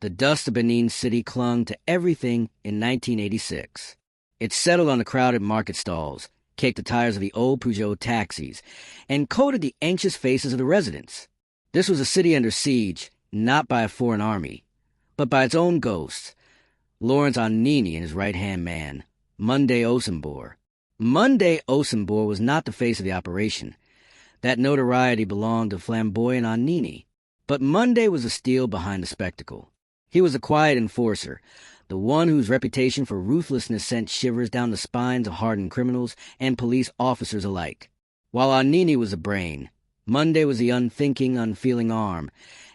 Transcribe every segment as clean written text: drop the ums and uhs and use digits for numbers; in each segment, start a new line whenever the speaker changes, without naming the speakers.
The dust of Benin City clung to everything in 1986. It settled on the crowded market stalls, caked the tires of the old Peugeot taxis, and coated the anxious faces of the residents. This was a city under siege, not by a foreign army, but by its own ghosts, Lawrence Anini and his right-hand man, Monday Osunbor. Monday Osunbor was not the face of the operation. That notoriety belonged to flamboyant Anini, but Monday was the steel behind the spectacle. He was a quiet enforcer, the one whose reputation for ruthlessness sent shivers down the spines of hardened criminals and police officers alike. While Anini was the brain, Monday was the unthinking, unfeeling arm,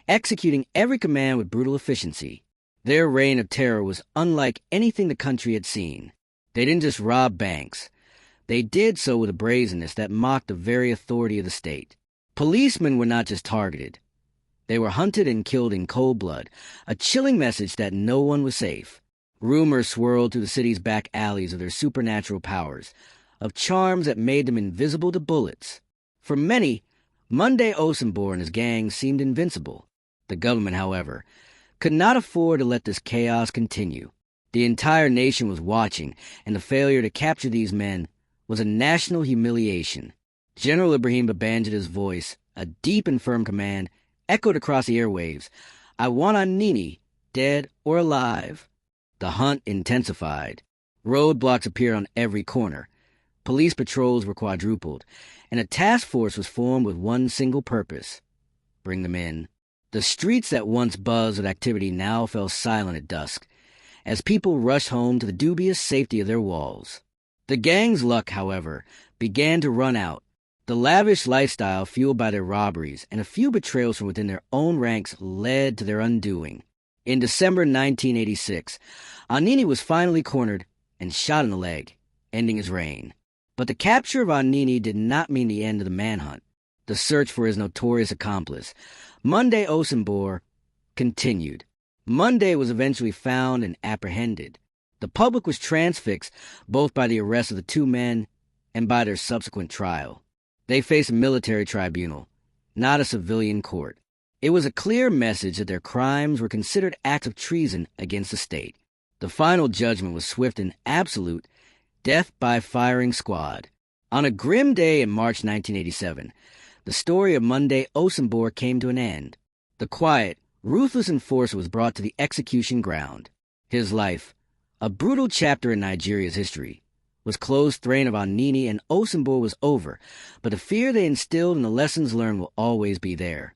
executing every command with brutal efficiency. Their reign of terror was unlike anything the country had seen. They didn't just rob banks. They did so with a brazenness that mocked the very authority of the state. Policemen were not just targeted. They were hunted and killed in cold blood, a chilling message that no one was safe. Rumors swirled through the city's back alleys of their supernatural powers, of charms that made them invisible to bullets. For many, Monday Osunbor and his gang seemed invincible. The government, however, could not afford to let this chaos continue. The entire nation was watching, and the failure to capture these men was a national humiliation. General Ibrahim Babangida's voice, a deep and firm command, echoed across the airwaves. "I want Anini, dead or alive." The hunt intensified. Roadblocks appeared on every corner. Police patrols were quadrupled, and a task force was formed with one single purpose: bring them in. The streets that once buzzed with activity now fell silent at dusk, as people rushed home to the dubious safety of their walls. The gang's luck, however, began to run out. The lavish lifestyle fueled by their robberies and a few betrayals from within their own ranks led to their undoing. In December 1986, Anini was finally cornered and shot in the leg, ending his reign. But the capture of Anini did not mean the end of the manhunt. The search for his notorious accomplice, Monday Osunbor, continued. Monday was eventually found and apprehended. The public was transfixed both by the arrest of the two men and by their subsequent trial. They faced a military tribunal, not a civilian court. It was a clear message that their crimes were considered acts of treason against the state. The final judgment was swift and absolute: death by firing squad. On a grim day in March 1987, the story of Monday Osunbor came to an end. The quiet, ruthless enforcer was brought to the execution ground. His life, a brutal chapter in Nigeria's history, was closed. The reign of Anini and Osunbor was over, but the fear they instilled and the lessons learned will always be there.